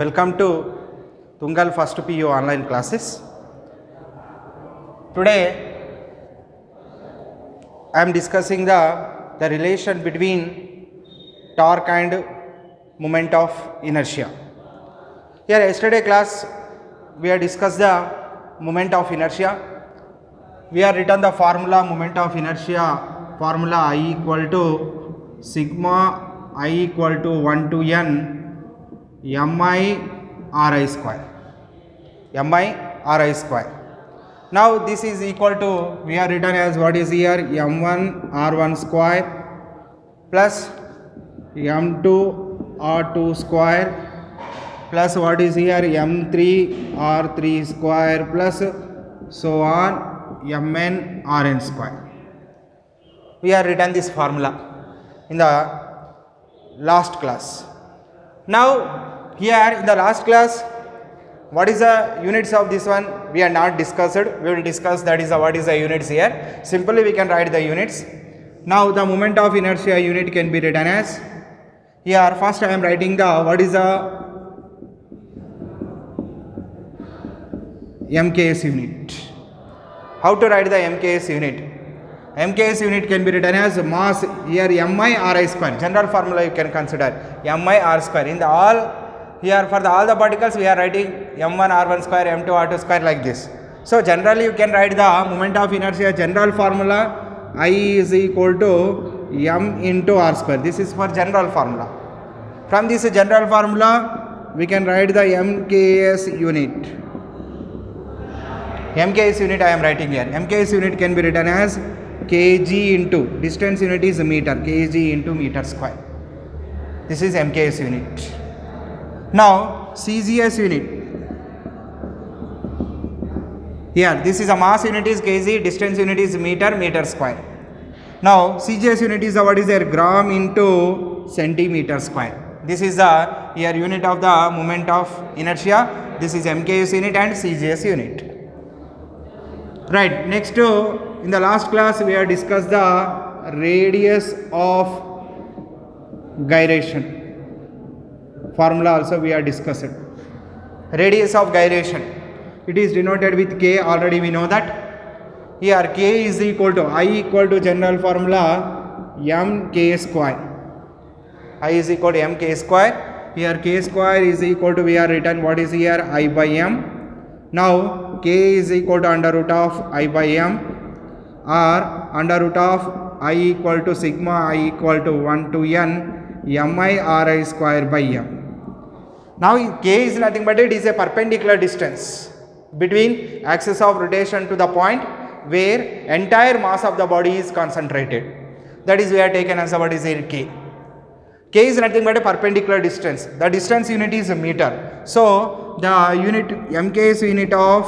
Welcome to Tungal First PU online classes. Today I am discussing the relation between torque and moment of inertia. Here yesterday class we have discussed the moment of inertia. We have written the formula moment of inertia, formula I equal to sigma I equal to 1 to n mi ri square, mi ri square. Now this is equal to, we have written as what is here, m1 r1 square plus m2 r2 square plus what is here, m3 r3 square plus so on mn rn square. We have written this formula in the last class. Now here in the last class, what is the units of this one we are not discussed. We will discuss that is what is the units here. Simply we can write the units. Now the moment of inertia unit can be written as, here first I am writing the what is the MKS unit. How to write the MKS unit? MKS unit can be written as mass, here mi ri square, general formula you can consider mi r square. In the all, here for the all the particles we are writing m1 r1 square, m2 r2 square like this. So generally you can write the moment of inertia general formula I is equal to m into r square. This is for general formula. From this general formula we can write the MKS unit. MKS unit I am writing here. MKS unit can be written as kg into, distance unit is meter, kg into meter square. This is MKS unit. Now CGS unit, here this is a mass unit is kg, distance unit is meter, meter square. Now CGS unit is what is there, gram into centimeter square. This is the here unit of the moment of inertia. This is MKS unit and CGS unit. Right, next to in the last class we have discussed the radius of gyration. Formula also we have discussed. Radius of gyration, it is denoted with k, already we know that. Here k is equal to, I equal to general formula mk square. I is equal to mk square. Here k square is equal to, we have written what is here, I by m. Now k is equal to under root of I by m or under root of I equal to sigma I equal to 1 to n mi ri square by m. Now k is nothing but it is a perpendicular distance between axis of rotation to the point where entire mass of the body is concentrated. That is we are taken as what is here k. K is nothing but a perpendicular distance. The distance unit is a meter. So the unit MKS unit of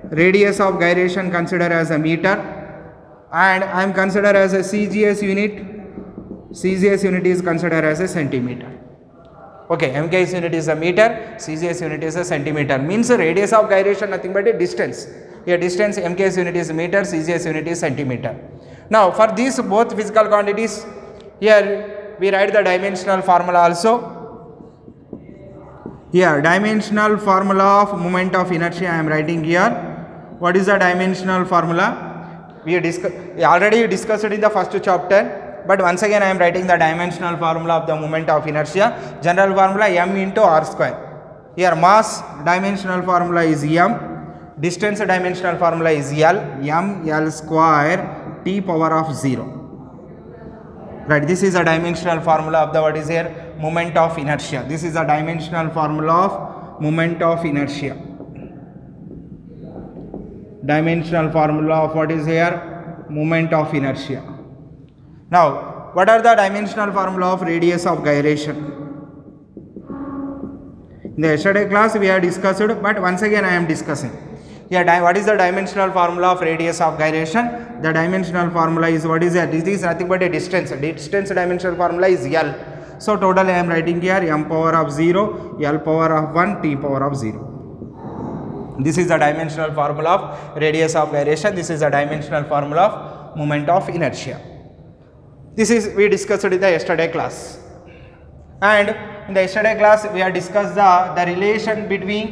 radius of gyration consider as a meter, and I am considered as a CGS unit. CGS unit is considered as a centimeter. Okay, MKS unit is a meter, CGS unit is a centimeter. Means radius of gyration nothing but a distance. Here distance MKS unit is meter, CGS unit is centimeter. Now for these both physical quantities, here we write the dimensional formula also. Here dimensional formula of moment of inertia I am writing here. What is the dimensional formula? We already discussed it in the first chapter, but once again I am writing the dimensional formula of the moment of inertia. General formula m into r square. Here mass dimensional formula is m, distance dimensional formula is l, m l square t power of 0. Right, this is a dimensional formula of the what is here, moment of inertia. This is a dimensional formula of moment of inertia. Dimensional formula of what is here, moment of inertia. Now what are the dimensional formula of radius of gyration? In the yesterday class we have discussed, but once again I am discussing. Here what is the dimensional formula of radius of gyration? The dimensional formula is what is here, this is nothing but a distance. Distance dimensional formula is L. So total I am writing here m power of 0, L power of 1, T power of 0. This is the dimensional formula of radius of gyration. This is the dimensional formula of moment of inertia. This is we discussed in the yesterday class. And in the yesterday class we have discussed the relation between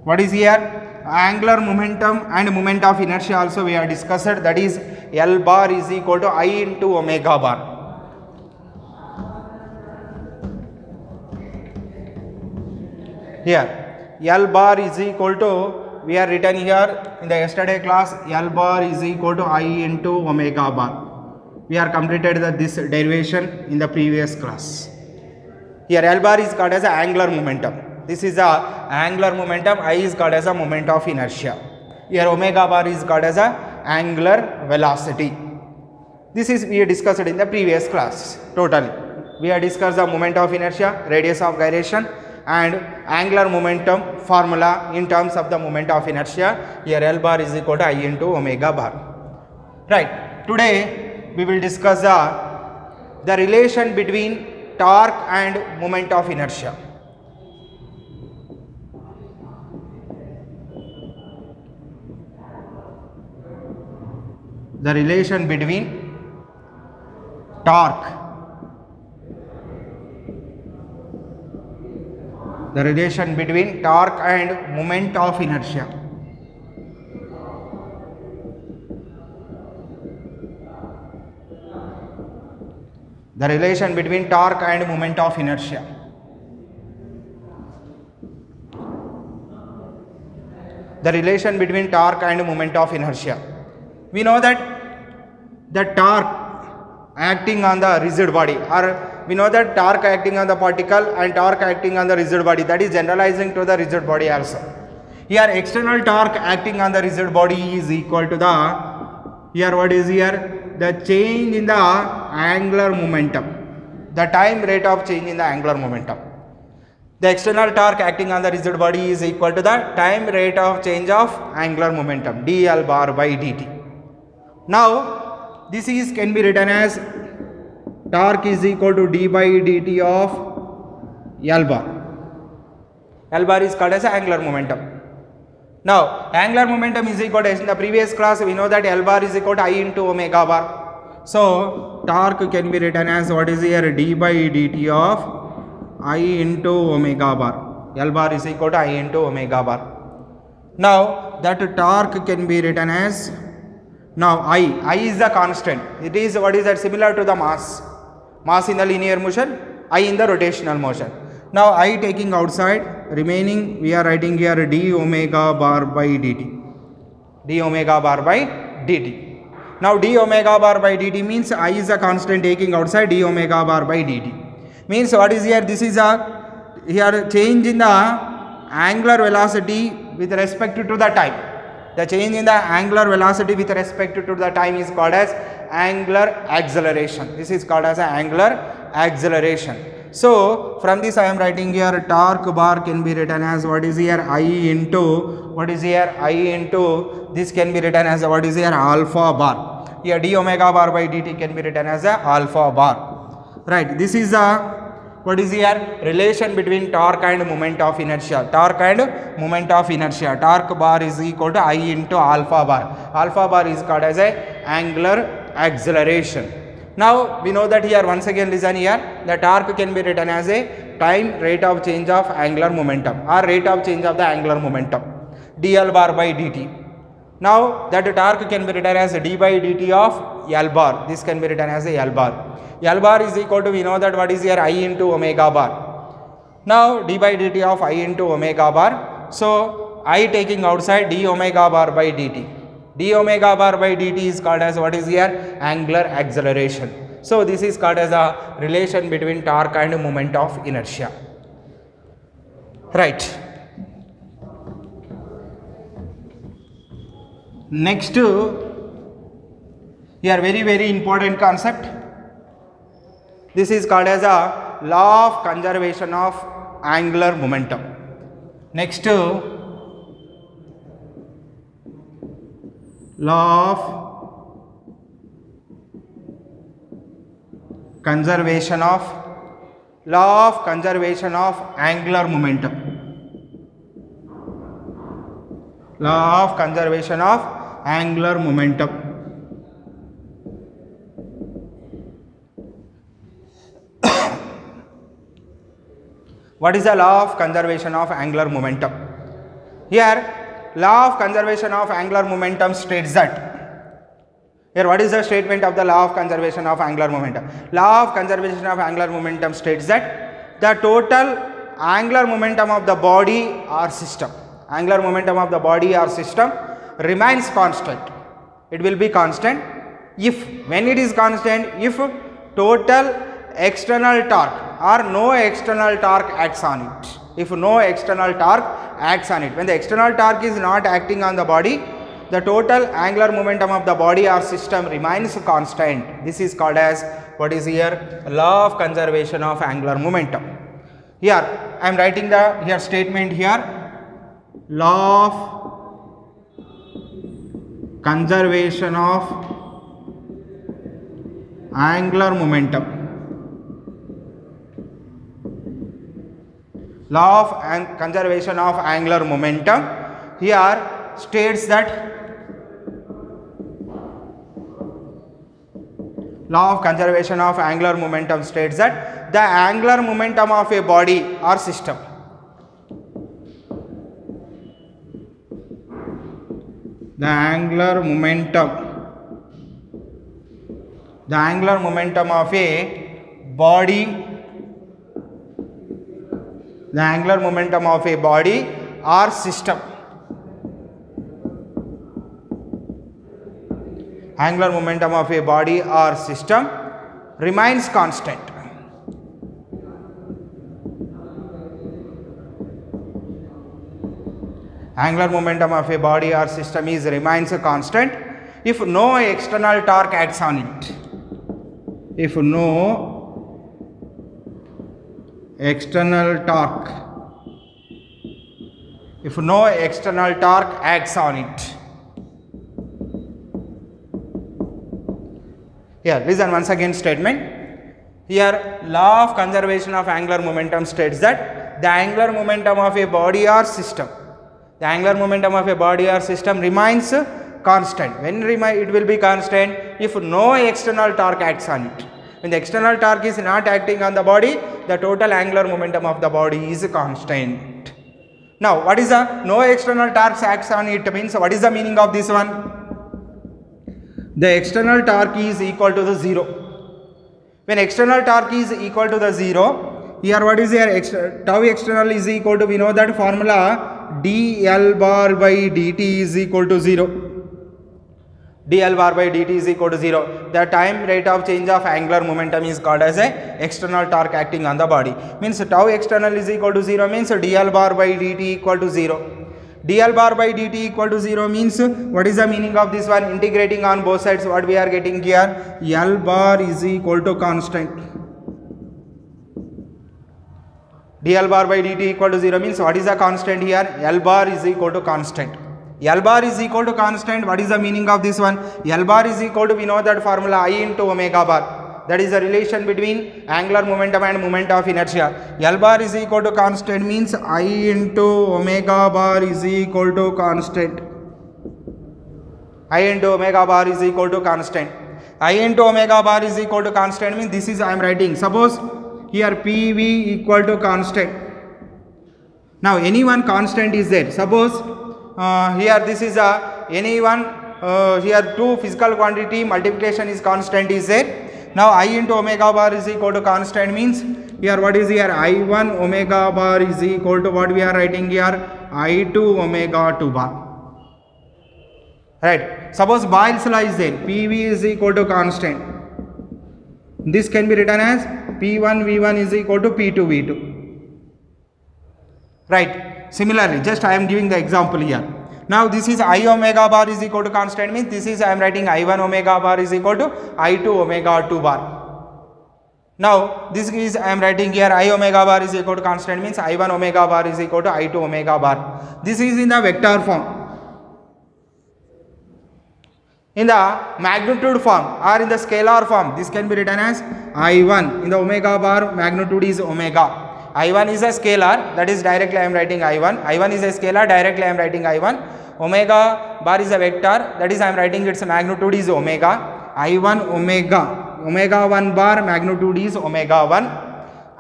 what is here angular momentum and moment of inertia. Also we have discussed, that is L bar is equal to I into omega bar. Here L bar is equal to, we are written here in the yesterday class, L bar is equal to I into omega bar. We are completed this derivation in the previous class. Here L bar is called as a angular momentum. This is the angular momentum. I is called as a moment of inertia. Here omega bar is called as a angular velocity. This is we discussed in the previous class. Totally we have discussed the moment of inertia, radius of gyration and angular momentum formula in terms of the moment of inertia. Here L bar is equal to I into omega bar. Right. Today we will discuss the relation between torque and moment of inertia. The relation between torque, the relation between torque and moment of inertia. The relation between torque and moment of inertia. The relation between torque and moment of inertia. We know that the torque acting on the rigid body, or we know that torque acting on the particle and torque acting on the rigid body, that is generalizing to the rigid body also. Here external torque acting on the rigid body is equal to the, here what is here, the change in the angular momentum, the time rate of change in the angular momentum. The external torque acting on the rigid body is equal to the time rate of change of angular momentum, dl bar by dt. Now this is can be written as torque is equal to d by dt of L bar. L bar is called as angular momentum. Now angular momentum is equal to, in the previous class we know that L bar is equal to I into omega bar. So torque can be written as what is here, d by dt of I into omega bar. L bar is equal to I into omega bar. Now that torque can be written as, now I is the constant. It is what is that, similar to the mass. Mass in the linear motion, I in the rotational motion. Now I taking outside, remaining we are writing here d omega bar by dt. D omega bar by dt. Now d omega bar by dt means I is a constant, taking outside d omega bar by dt. Means what is here, this is a here change in the angular velocity with respect to the time. The change in the angular velocity with respect to the time is called as angular acceleration. This is called as angular acceleration. So from this I am writing here torque bar can be written as what is here, I into what is here, I into, this can be written as what is here, alpha bar. Here d omega bar by dt can be written as a alpha bar. Right. This is a what is here, relation between torque and moment of inertia. Torque and moment of inertia. Torque bar is equal to I into alpha bar. Alpha bar is called as a angular acceleration. Now we know that here, once again listen here, the torque can be written as a time rate of change of angular momentum or rate of change of the angular momentum, dl bar by dt. Now that torque can be written as d by dt of L bar. This can be written as a L bar. L bar is equal to, we know that what is here, I into omega bar. Now d by dt of I into omega bar. So I taking outside d omega bar by dt. D omega bar by dt is called as what is here, angular acceleration. So this is called as a relation between torque and moment of inertia. Right. Next, here very important concept. This is called as a law of conservation of angular momentum. Next, law of conservation of angular momentum. Law of conservation of angular momentum. What is the law of conservation of angular momentum? Here, law of conservation of angular momentum states that, here what is the statement of the law of conservation of angular momentum? Law of conservation of angular momentum states that the total angular momentum of the body or system, angular momentum of the body or system remains constant. It will be constant if, when it is constant, if total external torque or no external torque acts on it. If no external torque acts on it. When the external torque is not acting on the body, the total angular momentum of the body or system remains constant. This is called as, what is here? Law of conservation of angular momentum. Here I am writing the here statement here. Law of conservation of angular momentum. Law of conservation of angular momentum here states that, law of conservation of angular momentum states that the angular momentum of a body or system, the angular momentum of a body, the angular momentum of a body or system, angular momentum of a body or system remains constant. Angular momentum of a body or system remains constant if no external torque acts on it. If no external torque acts on it. Here listen once again statement. Here law of conservation of angular momentum states that the angular momentum of a body or system, the angular momentum of a body or system remains constant. When it will be constant? If no external torque acts on it. When the external torque is not acting on the body, the total angular momentum of the body is constant. Now what is the no external torque acts on it means? What is the meaning of this one? The external torque is equal to the 0. When external torque is equal to the 0, here what is here? Tau external is equal to, we know that formula, dl bar by dt is equal to 0. dl bar by dt is equal to 0. The time rate of change of angular momentum is called as a external torque acting on the body. Means tau external is equal to 0 means dl bar by dt equal to 0. dl bar by dt equal to 0 means, what is the meaning of this one? Integrating on both sides, what we are getting here? L bar is equal to constant. dl bar by dt equal to 0 means, what is the constant here? L bar is equal to constant. L bar is equal to constant. What is the meaning of this one? L bar is equal to, we know that formula, I into omega bar. That is the relation between angular momentum and moment of inertia. L bar is equal to constant means I into omega bar is equal to constant. I into omega bar is equal to constant. I into omega bar is equal to constant means, this is I am writing. Suppose here PV equal to constant. Now any one constant is there. Suppose here this is any one, here two physical quantity multiplication is constant is there. Now I into omega bar is equal to constant means, here what is here? I1 omega bar is equal to, what we are writing here? I2 omega 2 bar. Right. Suppose Boyle's law is there. PV is equal to constant. This can be written as P1 V1 is equal to P2 V2. Right. Similarly, just I am giving the example here. Now this is I omega bar is equal to constant means, this is I am writing I1 omega bar is equal to I2 omega 2 bar. Now this is I am writing here I omega bar is equal to constant means I1 omega bar is equal to I2 omega bar. This is in the vector form. In the magnitude form or in the scalar form, this can be written as I1. In the omega bar, magnitude is omega. I1 is a scalar, that is directly I am writing I1. I1 is a scalar, directly I am writing I1. Omega bar is a vector, that is I am writing its magnitude is omega. I1 omega, omega 1 bar magnitude is omega 1.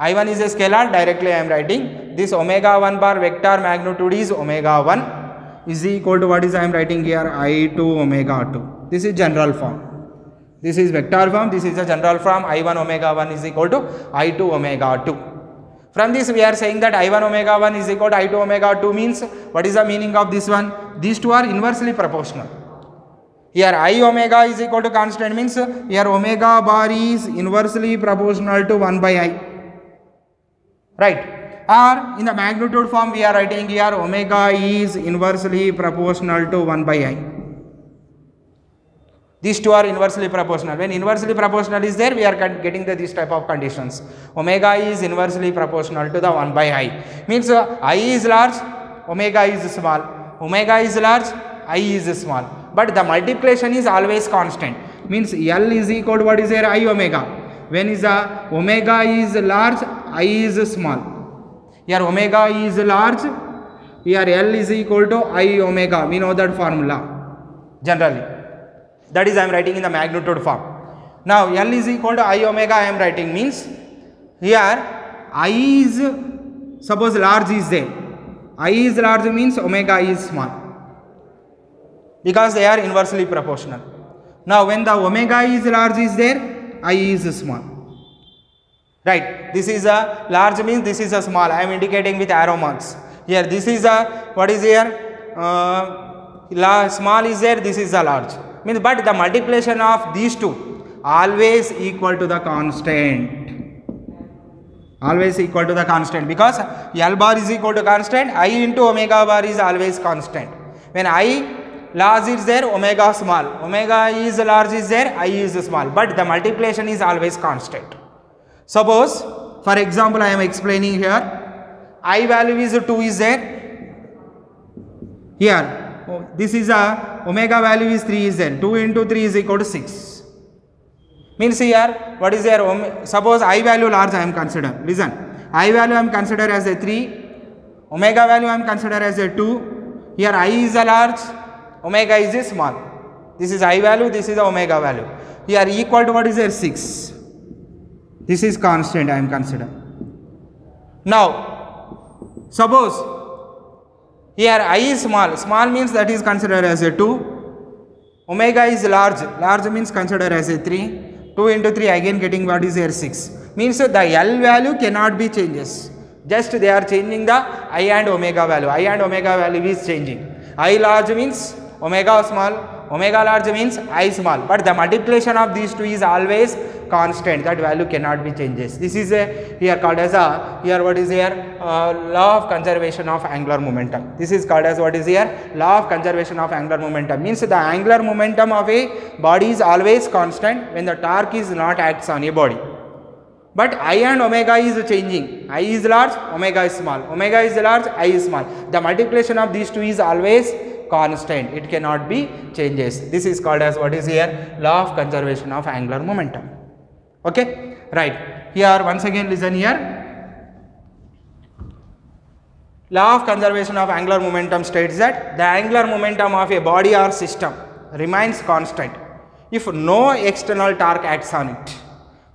I1 is a scalar, directly I am writing this omega 1 bar vector magnitude is omega 1 is equal to what is I am writing here I2 omega 2. This is general form. This is vector form, this is a general form. I1 omega 1 is equal to I2 omega 2. From this we are saying that I1 omega 1 is equal to I2 omega 2 means what is the meaning of this one? These two are inversely proportional. Here I omega is equal to constant means here omega bar is inversely proportional to 1 by I. Right? Or in the magnitude form we are writing here omega is inversely proportional to 1 by I. These two are inversely proportional. When inversely proportional is there, we are getting this type of conditions. Omega is inversely proportional to the 1 by I. Means I is large, omega is small. Omega is large, I is small. But the multiplication is always constant. Means L is equal to what is there? I omega. When is the omega is large, I is small. Here omega is large, here L is equal to I omega. We know that formula generally. That is I am writing in the magnitude form. Now L is equal to I omega I am writing means here I is suppose large is there. I is large means omega is small because they are inversely proportional. Now when the omega is large is there, I is small. Right, this is a large means this is a small. I am indicating with arrow marks. Here this is a what is here? Small is there, this is a large. Means but the multiplication of these two always equal to the constant. Always equal to the constant because L bar is equal to constant, I into omega bar is always constant. When I large is there, omega small. Omega is large is there, I is small. But the multiplication is always constant. Suppose, for example, I am explaining here, I value is 2 is there. Here, this is a omega value is 3 is there. 2 into 3 is equal to 6. Means here, what is there? Suppose I value large I am consider. Listen, I value I am consider as a 3. Omega value I am consider as a 2. Here I is a large, omega is a small. This is I value, this is the omega value. Here equal to what is there? 6. This is constant I am consider. Now, suppose here I is small. Small means that is considered as a 2. Omega is large. Large means considered as a 3. 2 into 3 again getting what is here 6. Means the L value cannot be changes. Just they are changing the I and omega value. I and omega value is changing. I large means omega small. Omega large means I small. But the multiplication of these two is always constant. That value cannot be changes. This is a here called as a here what is here law of conservation of angular momentum. This is called as what is here law of conservation of angular momentum. Means the angular momentum of a body is always constant when the torque is not acts on a body. But I and omega is changing. I is large, omega is small. Omega is large, I is small. The multiplication of these two is always constant. It cannot be changes. This is called as what is here law of conservation of angular momentum. Okay, right. Here once again listen here. Law of conservation of angular momentum states that the angular momentum of a body or system remains constant if no external torque acts on it.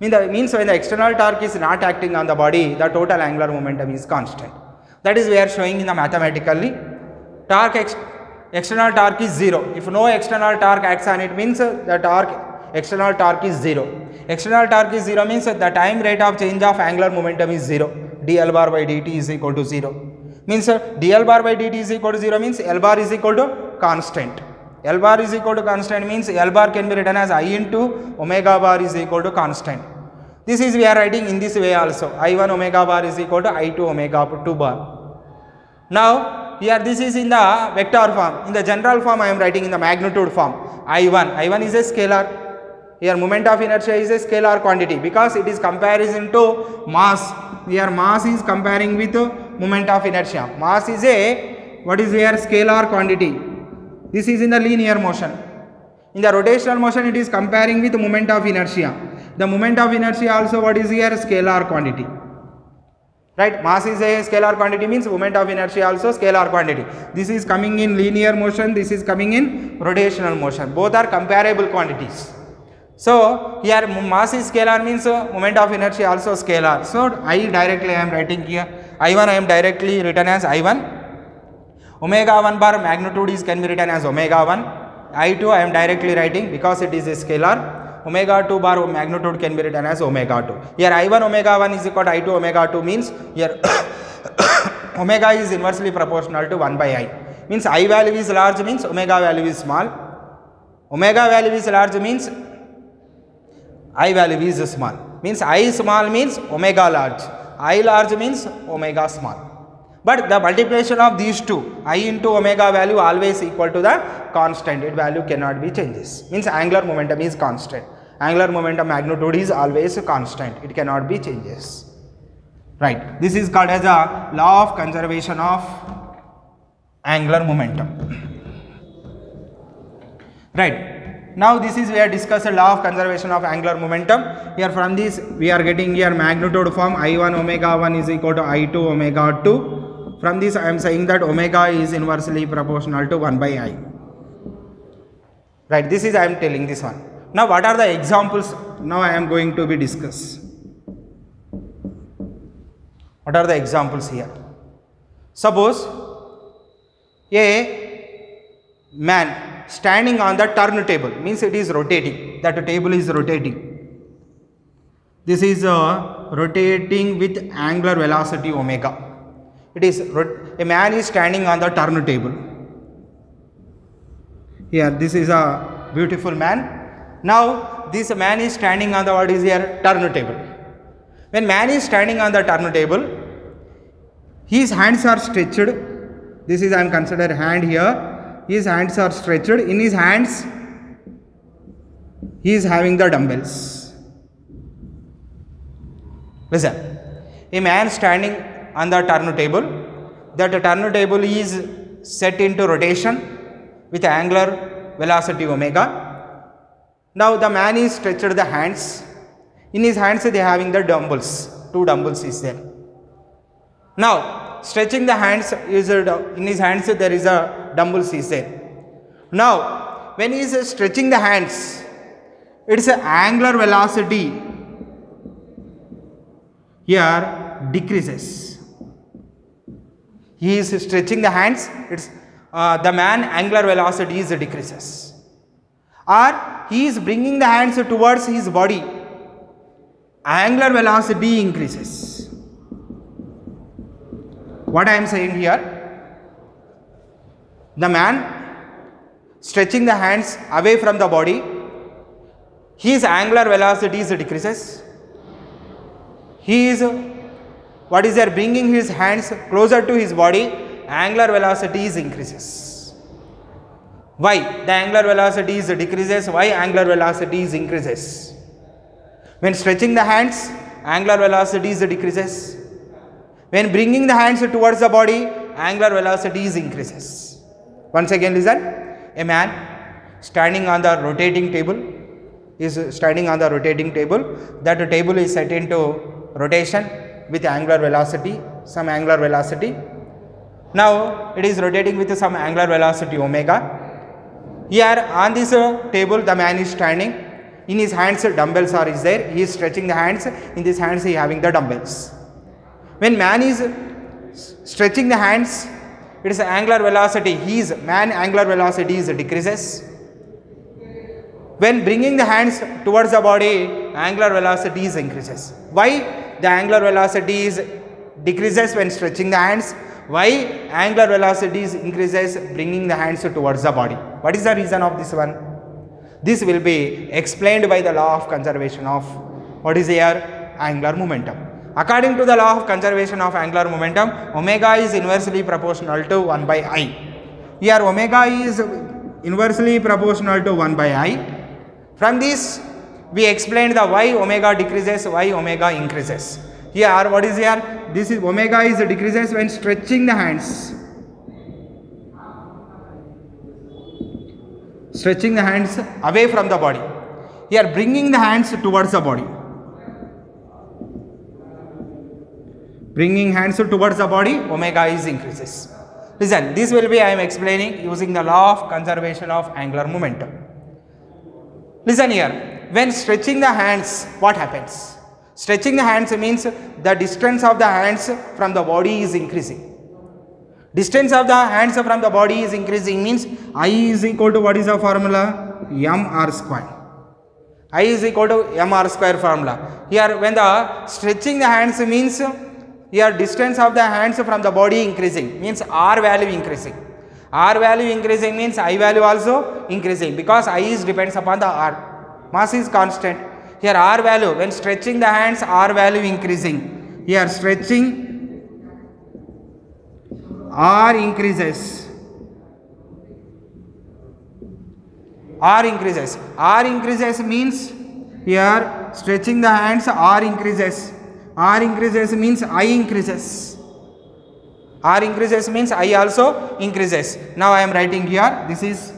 Means when the external torque is not acting on the body, the total angular momentum is constant. That is we are showing in the mathematically. External torque is 0. If no external torque acts on it means the external torque is 0. External torque is 0 means the time rate of change of angular momentum is 0. dl bar by dt is equal to 0. Means dl bar by dt is equal to 0 means L bar is equal to constant. L bar is equal to constant means L bar can be written as I into omega bar is equal to constant. This is we are writing in this way also. I1 omega bar is equal to I2 omega 2 bar. Now here this is in the vector form. In the general form I am writing in the magnitude form. I1 is a scalar. Here moment of inertia is a scalar quantity because it is comparison to mass. Here mass is comparing with moment of inertia. Mass is a what is here scalar quantity. This is in the linear motion. In the rotational motion it is comparing with moment of inertia. The moment of inertia also what is here scalar quantity. Right, mass is a scalar quantity means moment of inertia also scalar quantity. This is coming in linear motion, this is coming in rotational motion. Both are comparable quantities. So here mass is scalar means moment of inertia also scalar. So I directly I am writing here I1 I am directly written as I1. Omega 1 bar magnitude is can be written as omega 1. I2 I am directly writing because it is a scalar. Omega 2 bar magnitude can be written as omega 2. Here I1 omega 1 is equal to I2 omega 2 means here omega is inversely proportional to 1 by I. Means I value is large means omega value is small. Omega value is large means I value is small. Means I small means omega large. I large means omega small. But the multiplication of these two, I into omega value always equal to the constant. Its value cannot be changes. Means angular momentum is constant. Angular momentum magnitude is always constant. It cannot be changes. Right. This is called as a law of conservation of angular momentum. Right. Now this is we have discussed the law of conservation of angular momentum. Here from this we are getting here magnitude form I1 omega 1 is equal to I2 omega 2. From this I am saying that omega is inversely proportional to 1 by I. Right, this is I am telling this one. Now what are the examples now I am going to be discuss. What are the examples here? Suppose a man standing on the turntable, means it is rotating, that table is rotating. This is rotating with angular velocity omega. It is a man is standing on the turntable. Here this is a beautiful man. Now this man is standing on the what is here turntable. When man is standing on the turntable, his hands are stretched. This is I am consider hand here. His hands are stretched. In his hands he is having the dumbbells. Listen, a man standing on the turntable, that turntable is set into rotation with angular velocity omega. Now the man is stretched the hands. In his hands they are having the dumbbells. 2 dumbbells is there. Now stretching the hands is in his hands there is a dumbbells is there. Now when he is stretching the hands, its angular velocity here decreases. He is stretching the hands, it's the man angular velocity is decreases. Or he is bringing the hands towards his body, angular velocity increases. What I am saying here, the man stretching the hands away from the body, his angular velocity decreases. He is what is there bringing his hands closer to his body, angular velocity increases. Why the angular velocity decreases? Why angular velocity increases? When stretching the hands, angular velocity decreases. When bringing the hands towards the body, angular velocity increases. Once again listen, a man standing on the rotating table is standing on the rotating table. That table is set into rotation with angular velocity, some angular velocity. Now it is rotating with some angular velocity omega. Here on this table the man is standing. In his hands dumbbells are is there. He is stretching the hands. In these hands he is having the dumbbells. When man is stretching the hands, it is angular velocity. His man angular velocity decreases. When bringing the hands towards the body, angular velocity increases. Why the angular velocity decreases when stretching the hands? Why angular velocity increases bringing the hands towards the body? What is the reason of this one? This will be explained by the law of conservation of what is here angular momentum. According to the law of conservation of angular momentum, omega is inversely proportional to 1 by I. Here omega is inversely proportional to 1 by I. From this we explained the why omega decreases, why omega increases. Here what is here? This is omega is decreases when stretching the hands. Stretching the hands away from the body. Here bringing the hands towards the body. Bringing hands towards the body, omega is increases. Listen, this will be I am explaining using the law of conservation of angular momentum. Listen here. when stretching the hands, what happens? Stretching the hands means the distance of the hands from the body is increasing. Distance of the hands from the body is increasing means I is equal to, what is the formula? mr square. I is equal to mr square formula. Here when the stretching the hands means here distance of the hands from the body increasing means r value increasing. R value increasing means I value also increasing because I is depends upon the r. Mass is constant. Here r value, when stretching the hands, r value increasing. Here stretching, r increases. R increases. R increases means here stretching the hands, r increases. R increases means I increases. R increases means I also increases. Now I am writing here. This is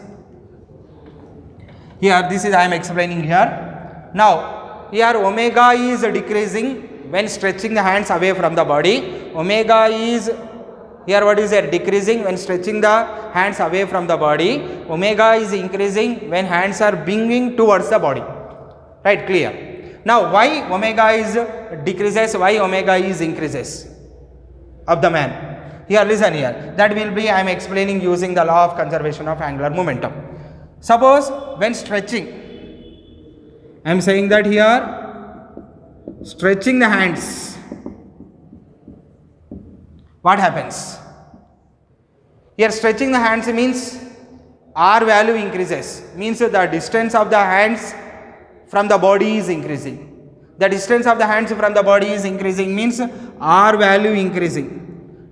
I am explaining here. Now here omega is decreasing when stretching the hands away from the body. Omega is here, what is there? Decreasing when stretching the hands away from the body. Omega is increasing when hands are bringing towards the body. Right, clear. Now why omega is decreases, why omega is increases of the man? Here listen here, that will be I am explaining using the law of conservation of angular momentum. Suppose when stretching, I am saying that here stretching the hands, what happens? Here stretching the hands means r value increases, means the distance of the hands from the body is increasing. The distance of the hands from the body is increasing means r value increasing.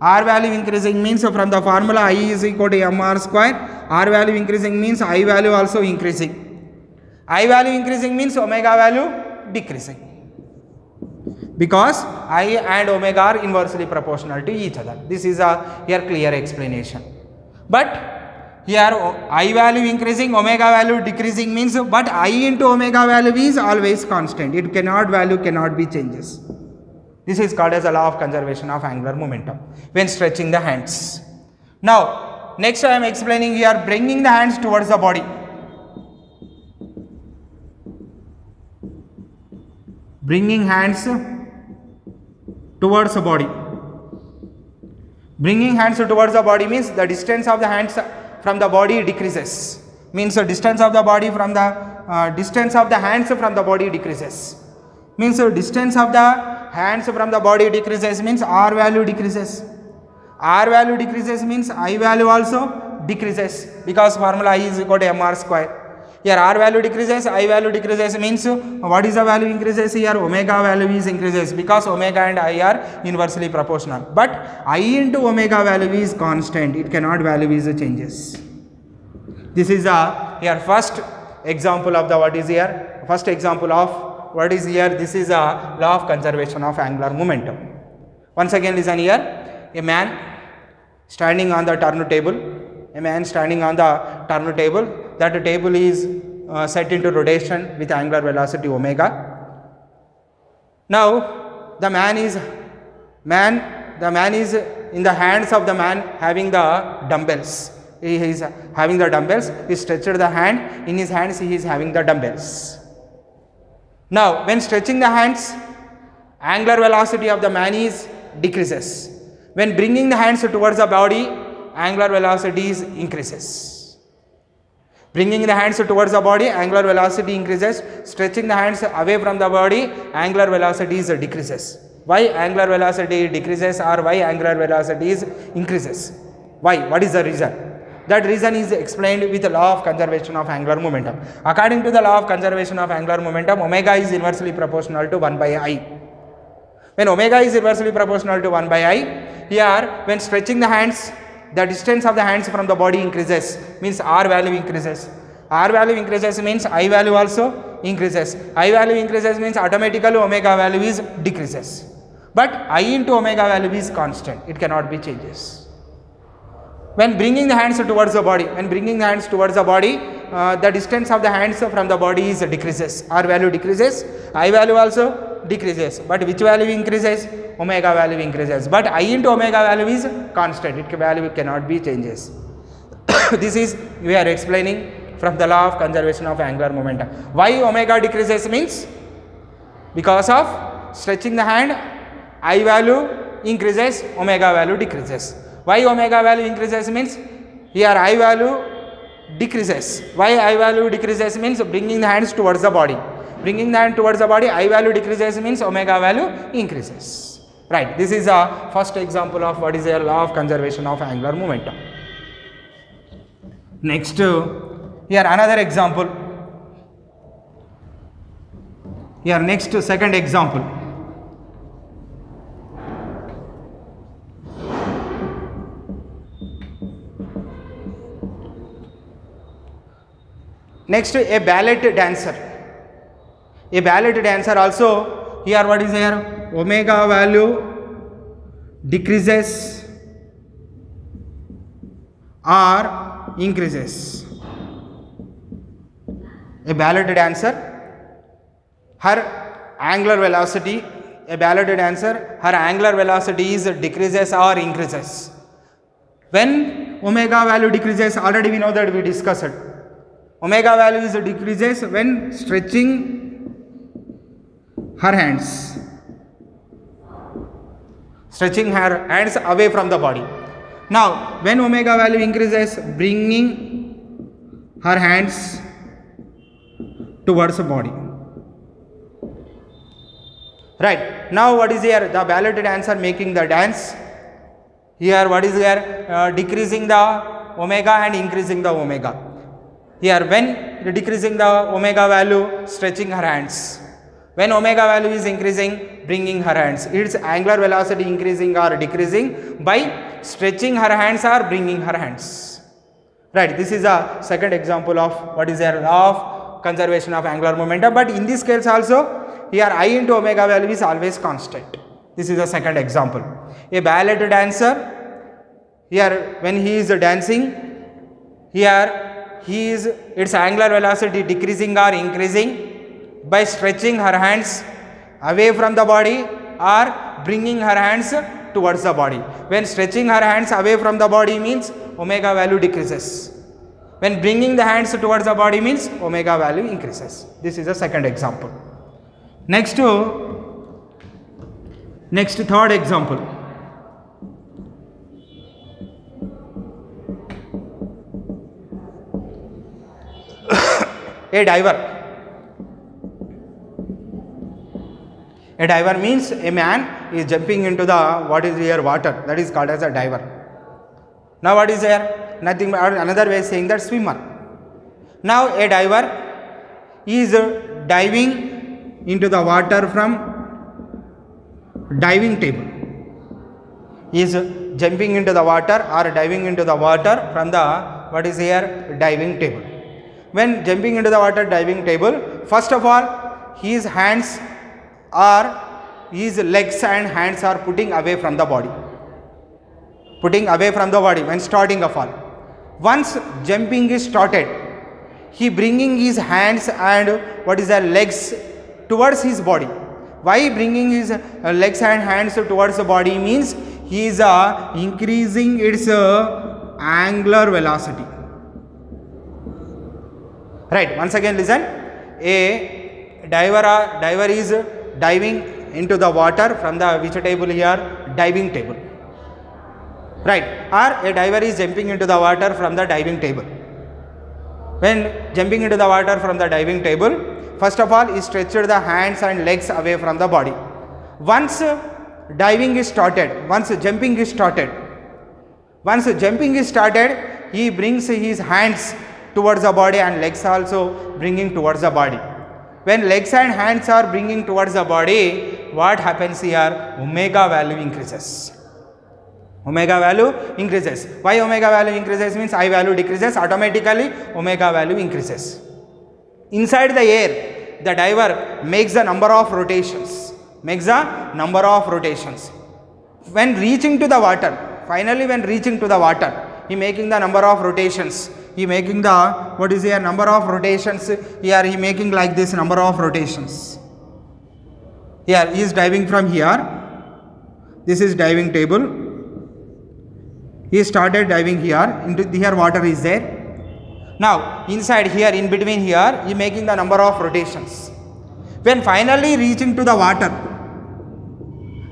R value increasing means from the formula I is equal to mr square, R value increasing means I value also increasing. I value increasing means omega value decreasing. Because I and omega are inversely proportional to each other. This is a here clear explanation. But here I value increasing, omega value decreasing means, but I into omega value is always constant. It cannot be changes. This is called as a law of conservation of angular momentum when stretching the hands. Now, next I am explaining here bringing the hands towards the body. Bringing hands towards the body. Bringing hands towards the body means the distance of the hands from the body decreases. Means the distance of the body from the distance of the hands from the body decreases. Means the distance of the hands from the body decreases means r value decreases. R value decreases means I value also decreases because formula I is equal to mr square. Here r value decreases, I value decreases means what is the value increases here? Omega value is increases because omega and I are inversely proportional. But I into omega value is constant. It cannot value is changes. This is here first example of the what is here? First example of what is here? This is a law of conservation of angular momentum. Once again listen here. A man standing on the turntable. A man standing on the turntable. That table is set into rotation with angular velocity omega. Now the man is in the hands of the man having the dumbbells. He is having the dumbbells. He stretched the hand. In his hands he is having the dumbbells. Now when stretching the hands, angular velocity of the man is decreases. When bringing the hands towards the body, angular velocity increases. Bringing the hands towards the body, angular velocity increases. Stretching the hands away from the body, angular velocity decreases. Why angular velocity decreases or why angular velocity increases? Why? What is the reason? That reason is explained with the law of conservation of angular momentum. According to the law of conservation of angular momentum, omega is inversely proportional to 1 by I. When omega is inversely proportional to 1 by I, here when stretching the hands, the distance of the hands from the body increases, means R value increases. R value increases means I value also increases. I value increases means automatically omega value is decreases. But I into omega value is constant. It cannot be changes. When bringing the hands towards the body, the distance of the hands from the body is decreases. R value decreases, I value also decreases. But which value increases? Omega value increases. But I into omega value is constant. Its value cannot be changes. This is we are explaining from the law of conservation of angular momentum. Why omega decreases means because of stretching the hand, I value increases, omega value decreases. Why omega value increases means here I value decreases. Why I value decreases means bringing the hands towards the body. Bringing the hand towards the body, I value decreases means omega value increases. Right. This is a first example of what is a law of conservation of angular momentum. Next, here another example. Here next second example. Next, a ballet dancer. A ballet dancer also, here what is here? Omega value decreases or increases. A ballet dancer, her angular velocity, a ballet dancer, her angular velocity is decreases or increases. When omega value decreases, already we know that we discussed it. Omega value is decreases when stretching her hands. Stretching her hands away from the body. Now, when omega value increases, bringing her hands towards the body. Right. Now, what is here? The ballet dancer making the dance. Here, what is here? Decreasing the omega and increasing the omega. Here, when decreasing the omega value, stretching her hands. When omega value is increasing, bringing her hands. Its angular velocity increasing or decreasing by stretching her hands or bringing her hands. Right. This is a second example of what is a law of conservation of angular momentum. But in this case also, here I into omega value is always constant. This is a second example. A ballet dancer, here when he is dancing, here its angular velocity decreasing or increasing by stretching her hands away from the body or bringing her hands towards the body. When stretching her hands away from the body means omega value decreases. When bringing the hands towards the body means omega value increases. This is a second example. Next third example. A diver. A diver means a man is jumping into the what is here water, that is called as a diver. Now what is there? Nothing but another way of saying that swimmer. Now a diver is diving into the water from diving table. He is jumping into the water or diving into the water from the what is here diving table. When jumping into the water diving table, first of all his hands or his legs and hands are putting away from the body. Putting away from the body when starting a fall. Once jumping is started, he bringing his hands and what is the legs towards his body. Why bringing his legs and hands towards the body means he is increasing its angular velocity. Right, once again listen, a diver is diving into the water from the which table here? Diving table. Right, or a diver is jumping into the water from the diving table. When jumping into the water from the diving table, first of all he stretched the hands and legs away from the body. Once diving is started, once jumping is started, he brings his hands towards the body and legs also bringing towards the body. When legs and hands are bringing towards the body, what happens here? Omega value increases. Omega value increases. Why omega value increases means I value decreases, automatically omega value increases. Inside the air, the diver makes the number of rotations. When reaching to the water, finally when reaching to the water, he making the number of rotations. He making the what is here number of rotations. Here he making like this number of rotations. Here he is diving from here. This is diving table. He started diving here. Into here water is there. Now inside here, in between here, he making the number of rotations. When finally reaching to the water,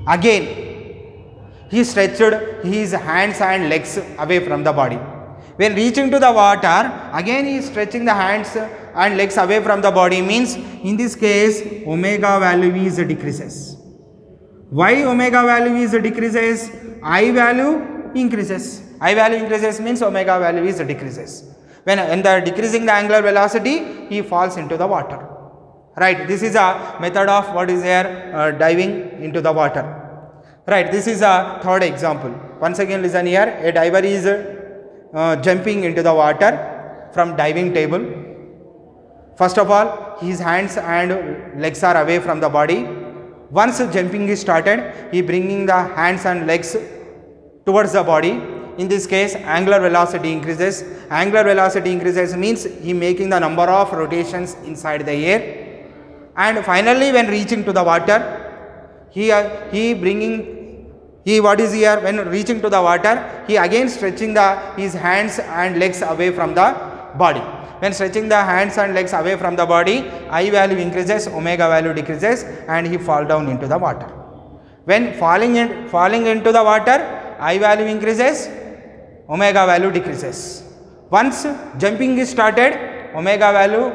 again he stretched his hands and legs away from the body. When reaching to the water, again he is stretching the hands and legs away from the body, means in this case omega value is decreases. Why omega value is decreases? I value increases. I value increases means omega value is decreases. When the decreasing the angular velocity, he falls into the water. Right, this is a method of what is here, diving into the water. Right, this is a third example. Once again listen here, a diver is jumping into the water from diving table. First of all, his hands and legs are away from the body. Once jumping is started, he bringing the hands and legs towards the body. In this case, angular velocity increases. Angular velocity increases means he making the number of rotations inside the air. And finally, when reaching to the water, what is here, when reaching to the water, he again stretching his hands and legs away from the body. When stretching the hands and legs away from the body, I value increases, omega value decreases, and he fall down into the water. When falling into the water, I value increases, omega value decreases. Once jumping is started, omega value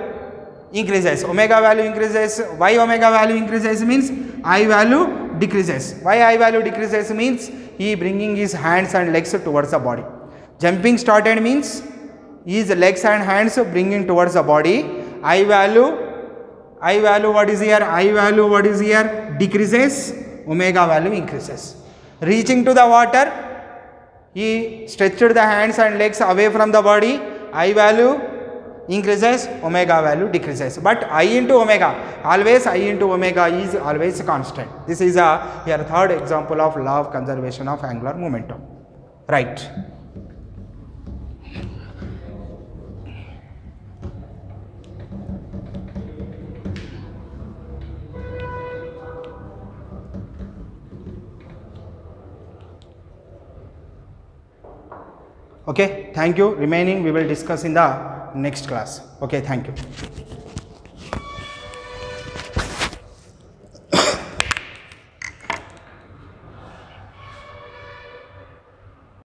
increases. Omega value increases. Why omega value increases means I value decreases. Why I value decreases means he bringing his hands and legs towards the body. Jumping started means his legs and hands bringing towards the body. I value what is here? I value what is here? Decreases. Omega value increases. Reaching to the water, he stretched the hands and legs away from the body. I value increases, omega value decreases. But I into omega, always I into omega is always constant. This is here third example of law of conservation of angular momentum. Right. Okay, thank you. Remaining we will discuss in the next class. Okay, thank you.